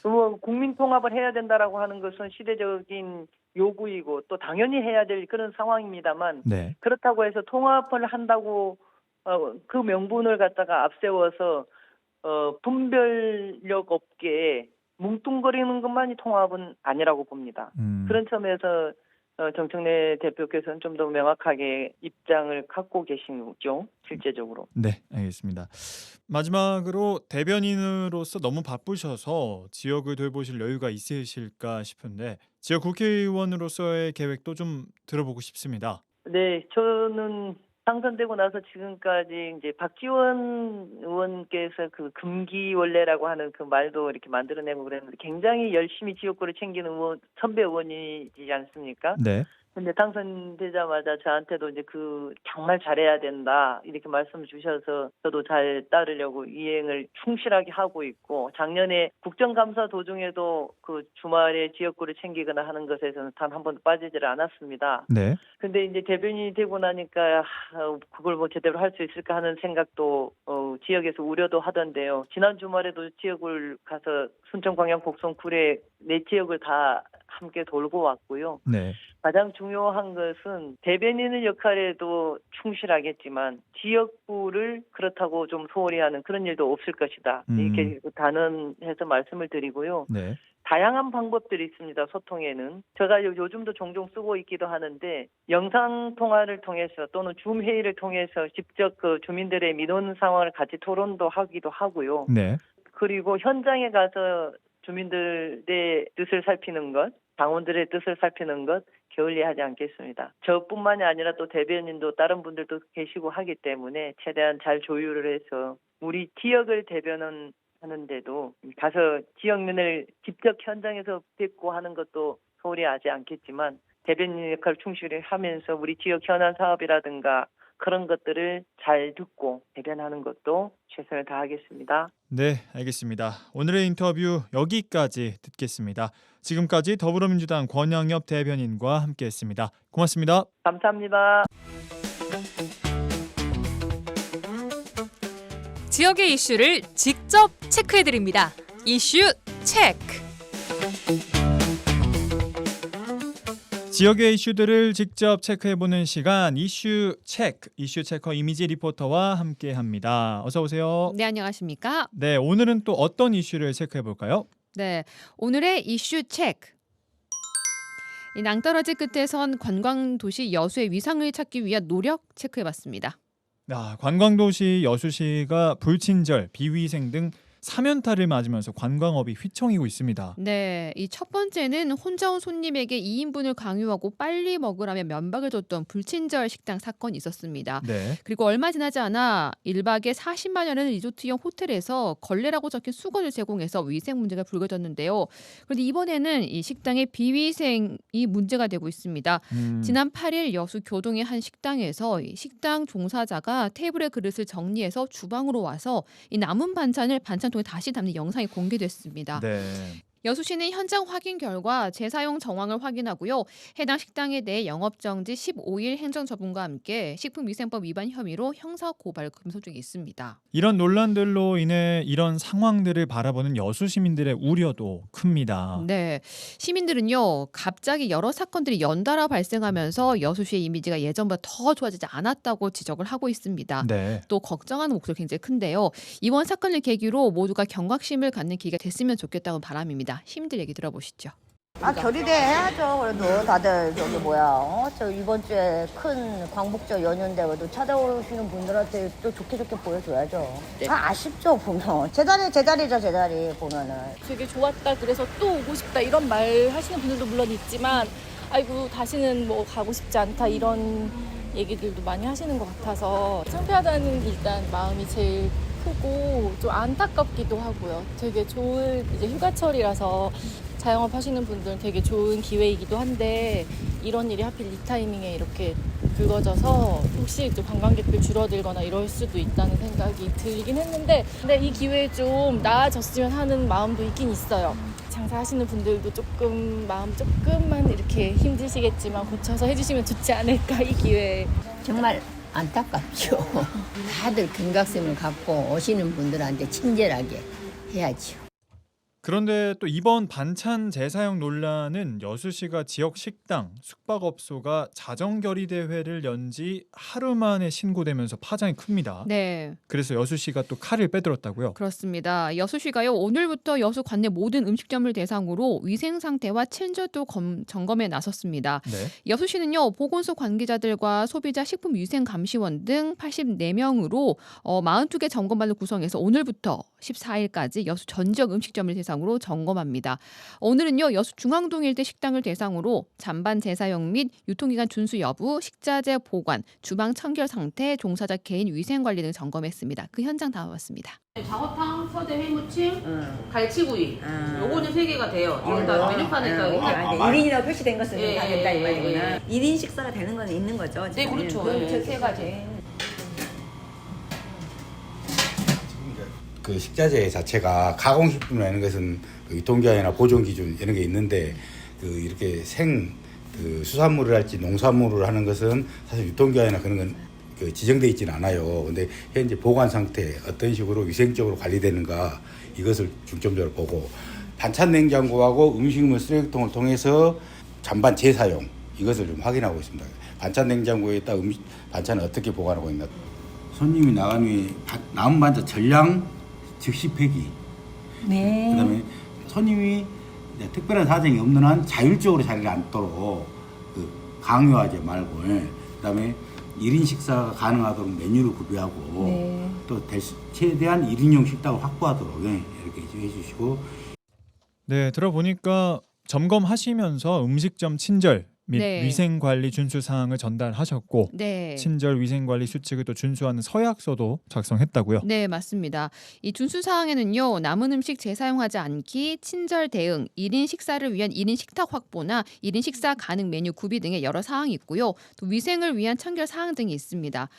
뭐 국민 통합을 해야 된다라고 하는 것은 시대적인 요구이고 또 당연히 해야 될 그런 상황입니다만 네, 그렇다고 해서 통합을 한다고 그 명분을 갖다가 앞세워서 분별력 없게 뭉뚱거리는 것만이 통합은 아니라고 봅니다. 그런 점에서 정청래 대표께서는 좀 더 명확하게 입장을 갖고 계시죠, 실제적으로. 네, 알겠습니다. 마지막으로 대변인으로서 너무 바쁘셔서 지역을 돌보실 여유가 있으실까 싶은데 지역 국회의원으로서의 계획도 좀 들어보고 싶습니다. 네, 저는 당선되고 나서 지금까지 이제 박지원 의원께서 그 금기원래라고 하는 그 말도 이렇게 만들어내고 그랬는데 굉장히 열심히 지역구를 챙기는 선배 의원이지 않습니까? 네, 근데 당선되자마자 저한테도 이제 정말 잘해야 된다 이렇게 말씀을 주셔서 저도 잘 따르려고 이행을 충실하게 하고 있고 작년에 국정감사 도중에도 그 주말에 지역구를 챙기거나 하는 것에서는 단 한 번도 빠지지를 않았습니다. 네, 근데 이제 대변인이 되고 나니까 그걸 뭐 제대로 할 수 있을까 하는 생각도 지역에서 우려도 하던데요. 지난 주말에도 지역을 가서 순천광양 곡성 구례 네 지역을 다 함께 돌고 왔고요. 네, 가장 중요한 것은 대변인의 역할에도 충실하겠지만 지역구를 그렇다고 좀 소홀히 하는 그런 일도 없을 것이다. 이렇게 단언해서 말씀을 드리고요. 네, 다양한 방법들이 있습니다. 소통에는. 제가 요즘도 종종 쓰고 있기도 하는데 영상통화를 통해서 또는 줌 회의를 통해서 직접 그 주민들의 민원 상황을 같이 토론도 하기도 하고요. 네, 그리고 현장에 가서 주민들의 뜻을 살피는 것, 당원들의 뜻을 살피는 것 게을리하지 않겠습니다. 저뿐만이 아니라 또 대변인도 다른 분들도 계시고 하기 때문에 최대한 잘 조율을 해서 우리 지역을 대변하는데도 가서 지역민을 직접 현장에서 뵙고 하는 것도 소홀히 하지 않겠지만 대변인 역할을 충실히 하면서 우리 지역 현안 사업이라든가 그런 것들을 잘 듣고 대변하는 것도 최선을 다하겠습니다. 네, 알겠습니다. 오늘의 인터뷰 여기까지 듣겠습니다. 지금까지 더불어민주당 권영엽 대변인과 함께했습니다. 고맙습니다. 감사합니다. 지역의 이슈를 직접 체크해드립니다. 이슈 체크. 지역의 이슈들을 직접 체크해보는 시간 이슈 체크, 이슈 체커 이미지 리포터와 함께합니다. 어서 오세요. 네, 안녕하십니까? 네, 오늘은 또 어떤 이슈를 체크해볼까요? 네, 오늘의 이슈 체크. 이 낭떠러지 끝에선 관광도시 여수의 위상을 찾기 위한 노력 체크해봤습니다. 관광도시 여수시가 불친절, 비위생 등 3연타를 맞으면서 관광업이 휘청이고 있습니다. 네, 이 첫 번째는 혼자 온 손님에게 2인분을 강요하고 빨리 먹으라며 면박을 줬던 불친절 식당 사건이 있었습니다. 네. 그리고 얼마 지나지 않아 1박에 40만 원의 리조트형 호텔에서 걸레라고 적힌 수건을 제공해서 위생 문제가 불거졌는데요. 그런데 이번에는 이 식당의 비위생이 문제가 되고 있습니다. 지난 8일 여수 교동의 한 식당에서 이 식당 종사자가 테이블에 그릇을 정리해서 주방으로 와서 이 남은 반찬을 반찬통에 다시 담는 영상이 공개됐습니다. 네. 여수시는 현장 확인 결과 재사용 정황을 확인하고요. 해당 식당에 대해 영업정지 15일 행정처분과 함께 식품위생법 위반 혐의로 형사고발 검토 중에 있습니다. 이런 논란들로 인해 이런 상황들을 바라보는 여수 시민들의 우려도 큽니다. 네, 시민들은요. 갑자기 여러 사건들이 연달아 발생하면서 여수시의 이미지가 예전보다 더 좋아지지 않았다고 지적을 하고 있습니다. 네. 또 걱정하는 목소리 굉장히 큰데요. 이번 사건을 계기로 모두가 경각심을 갖는 기회가 됐으면 좋겠다는 바람입니다. 시민들 얘기 들어보시죠. 결의대 해야죠. 그래도 다들 저 이번 주에 큰 광복절 연휴인데 그래도 찾아오시는 분들한테 또 좋게 보여줘야죠. 아쉽죠 보면 제 자리죠 제 자리 보면은. 되게 좋았다 그래서 또 오고 싶다 이런 말 하시는 분들도 물론 있지만 아이고 다시는 뭐 가고 싶지 않다 이런 얘기들도 많이 하시는 것 같아서 창피하다는 일단 마음이 제일 크고 좀 안타깝기도 하고요. 되게 좋은 이제 휴가철이라서 자영업 하시는 분들은 되게 좋은 기회이기도 한데 이런 일이 하필 이 타이밍에 이렇게 불거져서 혹시 또 관광객들 줄어들거나 이럴 수도 있다는 생각이 들긴 했는데 근데 이 기회에 좀 나아졌으면 하는 마음도 있긴 있어요. 장사하시는 분들도 마음 조금만 이렇게 힘드시겠지만 고쳐서 해주시면 좋지 않을까 이 기회에. 정말 안타깝죠. 다들 경각심을 갖고 오시는 분들한테 친절하게 해야죠. 그런데 또 이번 반찬 재사용 논란은 여수시가 지역 식당, 숙박업소가 자정결의 대회를 연 지 하루 만에 신고되면서 파장이 큽니다. 네, 그래서 여수시가 또 칼을 빼들었다고요? 그렇습니다. 여수시가요 오늘부터 여수 관내 모든 음식점을 대상으로 위생 상태와 친절도 점검에 나섰습니다. 네. 여수시는요 보건소 관계자들과 소비자 식품위생감시원 등 84명으로 42개 점검반을 구성해서 오늘부터 14일까지 여수 전 지역 음식점을 대상으로 점검합니다. 오늘은요 여수 중앙동 일대 식당을 대상으로 잔반 재사용 및 유통기간 준수 여부, 식자재 보관, 주방 청결 상태, 종사자 개인 위생 관리 등 점검했습니다. 그 현장 담아봤습니다. 작어탕, 서대 회무침, 갈치구이. 요거는 3개가 돼요. 이건 다 메뉴판에 다 이렇게. 1인이라고 표시된 것은 예, 다 된다 이 예, 말이구나. 예. 1인 식사가 되는 건 있는 거죠? 네, 그렇죠. 그 3가지. 그 식자재 자체가 가공식품이라는 것은 그 유통기한이나 보존 기준 이런 게 있는데 그 이렇게 그 수산물을 할지 농산물을 하는 것은 사실 유통기한이나 그런 건 그 지정돼 있지는 않아요. 근데 현재 보관 상태 어떤 식으로 위생적으로 관리되는가 이것을 중점적으로 보고 반찬 냉장고하고 음식물 쓰레기통을 통해서 잔반 재사용 이것을 좀 확인하고 있습니다. 반찬 냉장고에다 반찬을 어떻게 보관하고 있나. 손님이 나간 후에 남은 반찬 전량 즉시 폐기. 네. 그다음에 손님이 특별한 사정이 없는 한 자율적으로 자리를 앉도록 강요하지 말고, 그다음에 1인 식사가 가능하도록 메뉴를 구비하고 네. 또 최대한 1인용 식당을 확보하도록 이렇게 해주시고. 네, 들어보니까 점검하시면서 음식점 친절 및 네. 위생관리 준수 사항을 전달하셨고 네. 친절 위생관리 수칙을 또 준수하는 서약서도 작성했다고요. 네, 맞습니다. 이 준수 사항에는요, 남은 음식 재사용하지 않기, 친절 대응, 1인 식사를 위한 1인 식탁 확보나 1인 식사 가능 메뉴 구비 등의 여러 사항이 있고요. 또 위생을 위한 청결 사항 등이 있습니다.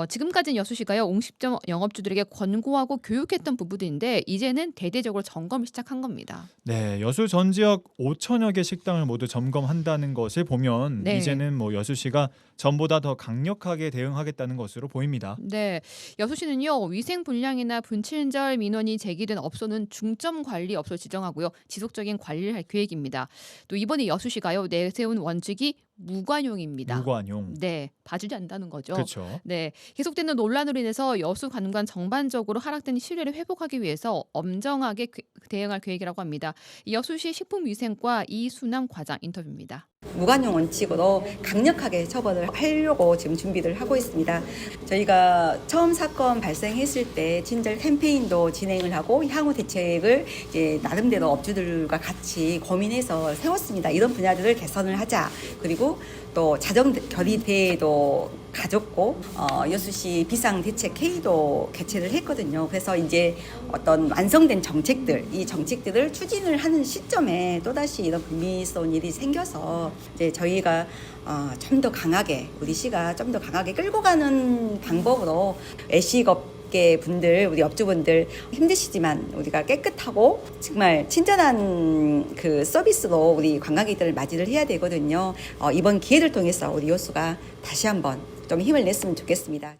지금까지는 여수시가요, 음식점 영업주들에게 권고하고 교육했던 부분인데 이제는 대대적으로 점검을 시작한 겁니다. 네, 여수 전 지역 5천여 개 식당을 모두 점검한다는 것을 보면 네. 이제는 뭐 여수시가 전보다 더 강력하게 대응하겠다는 것으로 보입니다. 네, 여수시는요, 위생 불량이나 분친절 민원이 제기된 업소는 중점 관리 업소를 지정하고요, 지속적인 관리를 할 계획입니다. 또 이번에 여수시가요, 내세운 원칙이 무관용입니다. 무관용. 네, 봐주지 않는다는 거죠. 그렇죠. 네, 계속되는 논란으로 인해서 여수 관광 전반적으로 하락된 신뢰를 회복하기 위해서 엄정하게 대응할 계획이라고 합니다. 여수시 식품위생과 이순남 과장 인터뷰입니다. 무관용 원칙으로 강력하게 처벌을 하려고 지금 준비를 하고 있습니다. 저희가 처음 사건 발생했을 때 친절 캠페인도 진행을 하고 향후 대책을 이제 나름대로 업주들과 같이 고민해서 세웠습니다. 이런 분야들을 개선을 하자. 그리고 또 자정 결의 대회도 가졌고 여수시 비상대책 회의도 개최를 했거든요. 그래서 이제 어떤 완성된 정책들, 이 정책들을 추진을 하는 시점에 또다시 이런 불미스러운 일이 생겨서 이제 저희가 좀 더 강하게, 우리 시가 좀 더 강하게 끌고 가는 방법으로 애식업계 분들, 우리 업주분들 힘드시지만 우리가 깨끗하고 정말 친절한 그 서비스로 우리 관광객들을 맞이를 해야 되거든요. 이번 기회를 통해서 우리 여수가 다시 한번 좀 힘을 냈으면 좋겠습니다.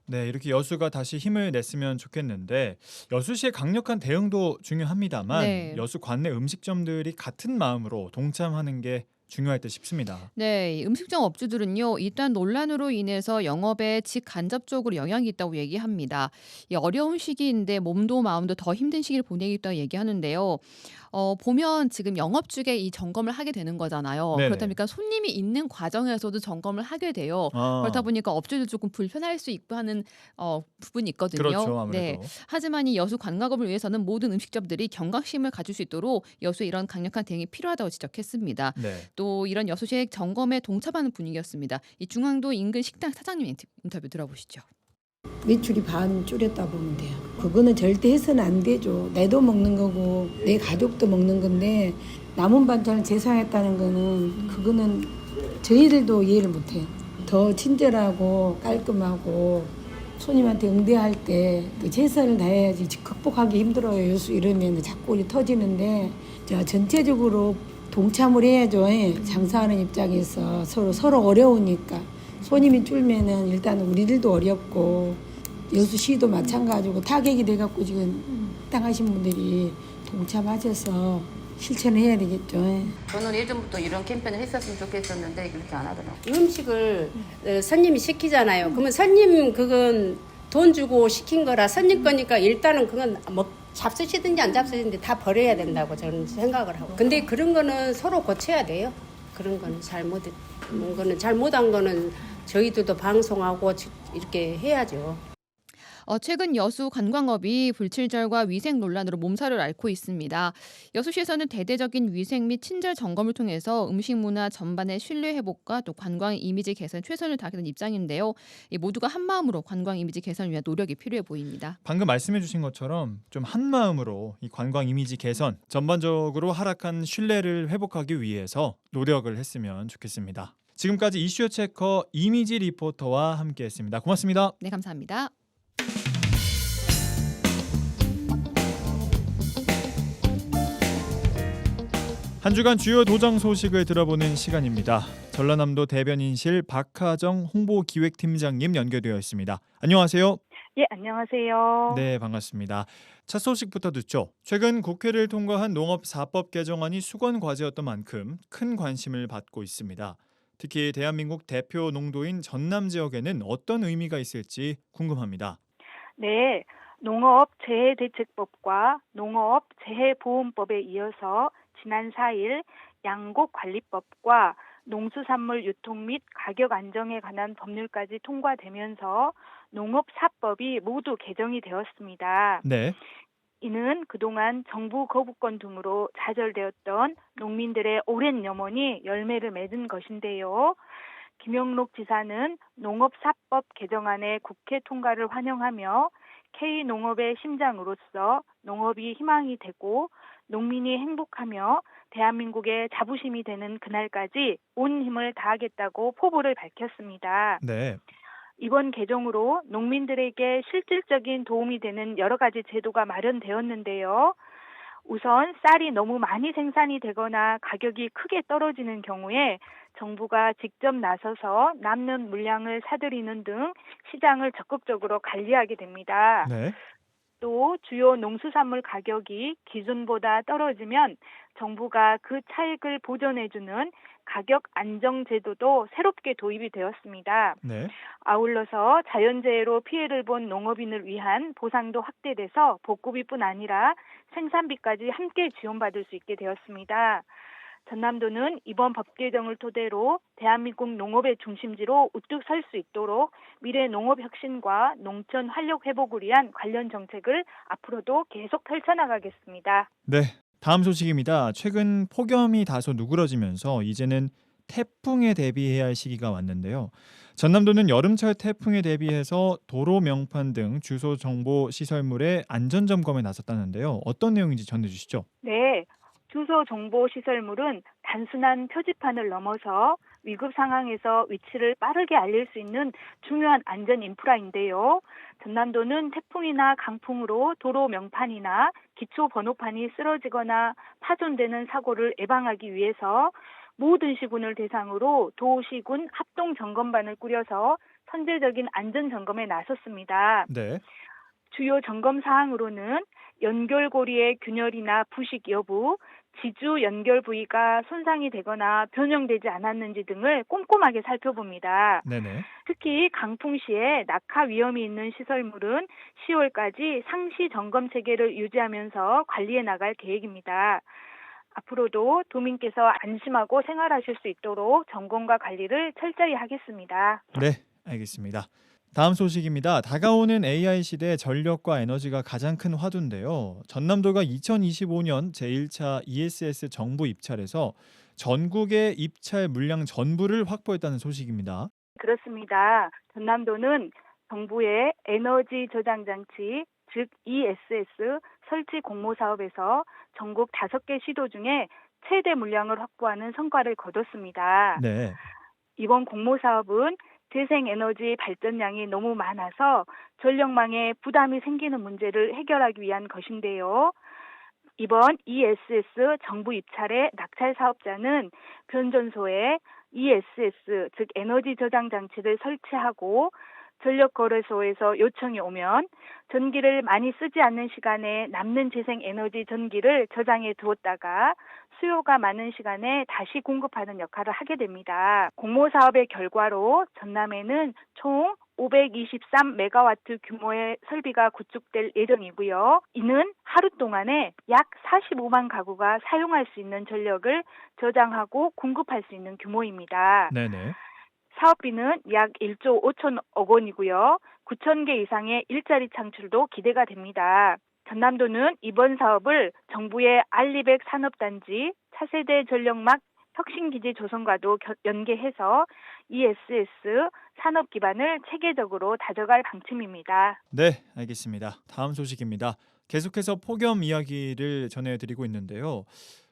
네, 이렇게 여수가 다시 힘을 냈으면 좋겠는데 여수시의 강력한 대응도 중요합니다만 네. 여수 관내 음식점들이 같은 마음으로 동참하는 게 중요할 듯 싶습니다. 네, 이 음식점 업주들은요, 일단 논란으로 인해서 영업에 직간접적으로 영향이 있다고 얘기합니다. 이 어려운 시기인데 몸도 마음도 더 힘든 시기를 보내고 있다고 얘기하는데요. 보면 지금 영업주에 이 점검을 하게 되는 거잖아요. 네네. 그렇다 보니까 손님이 있는 과정에서도 점검을 하게 돼요. 그렇다 보니까 업주들 조금 불편할 수 있고 하는 부분이 있거든요. 그렇죠, 아무래도. 네. 하지만 이 여수 관광업을 위해서는 모든 음식점들이 경각심을 가질 수 있도록 여수에 이런 강력한 대응이 필요하다고 지적했습니다. 네. 또 이런 여수시의 점검에 동참하는 분위기였습니다. 이 중앙도 인근 식당 사장님 인터뷰 들어보시죠. 매출이 반 줄였다 보면 돼요. 그거는 절대 해서는 안 되죠. 내도 먹는 거고 내 가족도 먹는 건데 남은 반찬을 제사했다는 거는 그거는 저희들도 이해를 못해요. 더 친절하고 깔끔하고 손님한테 응대할 때 그 최선을 다해야지 극복하기 힘들어요. 요수 이러면 자꾸 우리 터지는데 전체적으로 동참을 해야죠. 장사하는 입장에서 서로 어려우니까 손님이 줄면은 일단 우리들도 어렵고 여수시도 마찬가지고 타격이 돼갖고 지금 당하신 분들이 동참하셔서 실천을 해야 되겠죠. 저는 예전부터 이런 캠페인을 했었으면 좋겠었는데 그렇게 안 하더라고요. 음식을 손님이 시키잖아요. 그러면 손님 그건 돈 주고 시킨 거라 손님 거니까 일단은 그건 잡수시든지 안 잡수시든지 다 버려야 된다고 저는 생각을 하고. 근데 그런 거는 서로 고쳐야 돼요. 그런 거는 잘못한 거는 저희들도 방송하고 이렇게 해야죠. 최근 여수 관광업이 불친절과 위생 논란으로 몸살을 앓고 있습니다. 여수시에서는 대대적인 위생 및 친절 점검을 통해서 음식 문화 전반의 신뢰 회복과 또 관광 이미지 개선 최선을 다하는 입장인데요. 모두가 한 마음으로 관광 이미지 개선을 위한 노력이 필요해 보입니다. 방금 말씀해 주신 것처럼 좀 한마음으로 이 관광 이미지 개선, 전반적으로 하락한 신뢰를 회복하기 위해서 노력을 했으면 좋겠습니다. 지금까지 이슈 체커 이미지 리포터와 함께했습니다. 고맙습니다. 네, 감사합니다. 한 주간 주요 도정 소식을 들어보는 시간입니다. 전라남도 대변인실 박하정 홍보기획팀장님 연결되어 있습니다. 안녕하세요. 예, 안녕하세요. 네, 반갑습니다. 첫 소식부터 듣죠. 최근 국회를 통과한 농업사법 개정안이 수건 과제였던 만큼 큰 관심을 받고 있습니다. 특히 대한민국 대표 농도인 전남 지역에는 어떤 의미가 있을지 궁금합니다. 네, 농업재해대책법과 농업재해보험법에 이어서 지난 4일 양곡관리법과 농수산물 유통 및 가격 안정에 관한 법률까지 통과되면서 농업사법이 모두 개정이 되었습니다. 네. 이는 그동안 정부 거부권 등으로 좌절되었던 농민들의 오랜 염원이 열매를 맺은 것인데요. 김영록 지사는 농업사법 개정안의 국회 통과를 환영하며 K농업의 심장으로서 농업이 희망이 되고 농민이 행복하며 대한민국의 자부심이 되는 그날까지 온 힘을 다하겠다고 포부를 밝혔습니다. 네. 이번 개정으로 농민들에게 실질적인 도움이 되는 여러 가지 제도가 마련되었는데요. 우선 쌀이 너무 많이 생산이 되거나 가격이 크게 떨어지는 경우에 정부가 직접 나서서 남는 물량을 사들이는 등 시장을 적극적으로 관리하게 됩니다. 네. 또 주요 농수산물 가격이 기준보다 떨어지면 정부가 그 차익을 보전해주는 가격 안정 제도도 새롭게 도입이 되었습니다. 네. 아울러서 자연재해로 피해를 본 농업인을 위한 보상도 확대돼서 복구비뿐 아니라 생산비까지 함께 지원받을 수 있게 되었습니다. 전남도는 이번 법 개정을 토대로 대한민국 농업의 중심지로 우뚝 설 수 있도록 미래 농업 혁신과 농촌 활력 회복을 위한 관련 정책을 앞으로도 계속 펼쳐나가겠습니다. 네. 다음 소식입니다. 최근 폭염이 다소 누그러지면서 이제는 태풍에 대비해야 할 시기가 왔는데요. 전남도는 여름철 태풍에 대비해서 도로 명판 등 주소 정보 시설물의 안전 점검에 나섰다는데요. 어떤 내용인지 전해주시죠. 네. 주소 정보 시설물은 단순한 표지판을 넘어서 위급 상황에서 위치를 빠르게 알릴 수 있는 중요한 안전 인프라인데요. 전남도는 태풍이나 강풍으로 도로 명판이나 기초 번호판이 쓰러지거나 파손되는 사고를 예방하기 위해서 모든 시군을 대상으로 도시군 합동 점검반을 꾸려서 선제적인 안전 점검에 나섰습니다. 네. 주요 점검 사항으로는 연결고리의 균열이나 부식 여부, 지주 연결 부위가 손상이 되거나 변형되지 않았는지 등을 꼼꼼하게 살펴봅니다. 네네. 특히 강풍 시에 낙하 위험이 있는 시설물은 10월까지 상시 점검 체계를 유지하면서 관리해 나갈 계획입니다. 앞으로도 도민께서 안심하고 생활하실 수 있도록 점검과 관리를 철저히 하겠습니다. 네, 알겠습니다. 다음 소식입니다. 다가오는 AI 시대 전력과 에너지가 가장 큰 화두인데요. 전남도가 2025년 제1차 ESS 정부 입찰에서 전국의 입찰 물량 전부를 확보했다는 소식입니다. 그렇습니다. 전남도는 정부의 에너지 저장 장치, 즉 ESS 설치 공모 사업에서 전국 5개 시도 중에 최대 물량을 확보하는 성과를 거뒀습니다. 네. 이번 공모 사업은 재생에너지 발전량이 너무 많아서 전력망에 부담이 생기는 문제를 해결하기 위한 것인데요. 이번 ESS 정부 입찰의 낙찰 사업자는 변전소에 ESS, 즉 에너지 저장 장치를 설치하고 전력거래소에서 요청이 오면 전기를 많이 쓰지 않는 시간에 남는 재생에너지 전기를 저장해 두었다가 수요가 많은 시간에 다시 공급하는 역할을 하게 됩니다. 공모 사업의 결과로 전남에는 총 523메가와트 규모의 설비가 구축될 예정이고요. 이는 하루 동안에 약 45만 가구가 사용할 수 있는 전력을 저장하고 공급할 수 있는 규모입니다. 네네. 사업비는 약 1조 5천억 원이고요. 9천 개 이상의 일자리 창출도 기대가 됩니다. 전남도는 이번 사업을 정부의 알리백 산업단지, 차세대 전력막 혁신기지 조성과도 연계해서 ESS 산업 기반을 체계적으로 다져갈 방침입니다. 네, 알겠습니다. 다음 소식입니다. 계속해서 폭염 이야기를 전해드리고 있는데요.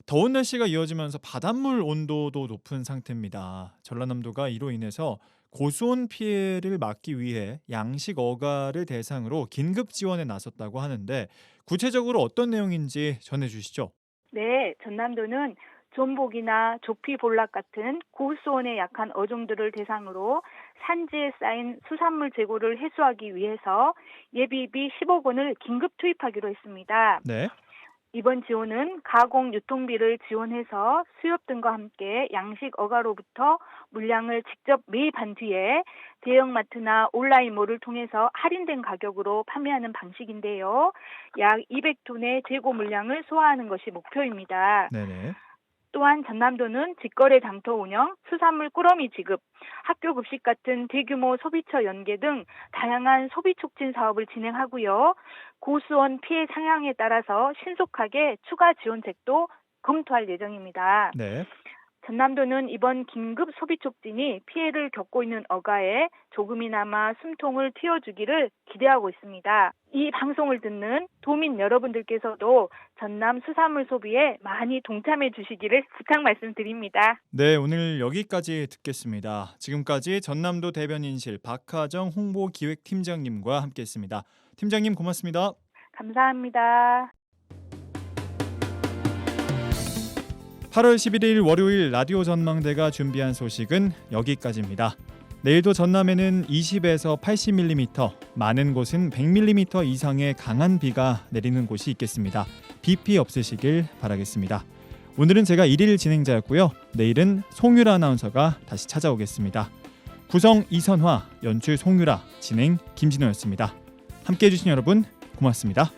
더운 날씨가 이어지면서 바닷물 온도도 높은 상태입니다. 전라남도가 이로 인해서 고수온 피해를 막기 위해 양식 어가를 대상으로 긴급 지원에 나섰다고 하는데 구체적으로 어떤 내용인지 전해주시죠. 네, 전남도는 존복이나 조피볼락 같은 고수온에 약한 어종들을 대상으로 산지에 쌓인 수산물 재고를 해소하기 위해서 예비비 10억 원을 긴급 투입하기로 했습니다. 네. 이번 지원은 가공 유통비를 지원해서 수협 등과 함께 양식 어가로부터 물량을 직접 매입한 뒤에 대형마트나 온라인몰을 통해서 할인된 가격으로 판매하는 방식인데요. 약 200톤의 재고 물량을 소화하는 것이 목표입니다. 네네. 또한 전남도는 직거래 장터 운영, 수산물 꾸러미 지급, 학교 급식 같은 대규모 소비처 연계 등 다양한 소비 촉진 사업을 진행하고요. 고수원 피해 상향에 따라서 신속하게 추가 지원책도 검토할 예정입니다. 네. 전남도는 이번 긴급 소비 촉진이 피해를 겪고 있는 어가에 조금이나마 숨통을 틔워주기를 기대하고 있습니다. 이 방송을 듣는 도민 여러분들께서도 전남 수산물 소비에 많이 동참해 주시기를 부탁 말씀드립니다. 네, 오늘 여기까지 듣겠습니다. 지금까지 전남도 대변인실 박하정 홍보기획팀장님과 함께했습니다. 팀장님 고맙습니다. 감사합니다. 8월 11일 월요일 라디오 전망대가 준비한 소식은 여기까지입니다. 내일도 전남에는 20에서 80mm, 많은 곳은 100mm 이상의 강한 비가 내리는 곳이 있겠습니다. 비 피해 없으시길 바라겠습니다. 오늘은 제가 1일 진행자였고요. 내일은 송유라 아나운서가 다시 찾아오겠습니다. 구성 이선화, 연출 송유라, 진행 김진호였습니다. 함께해 주신 여러분 고맙습니다.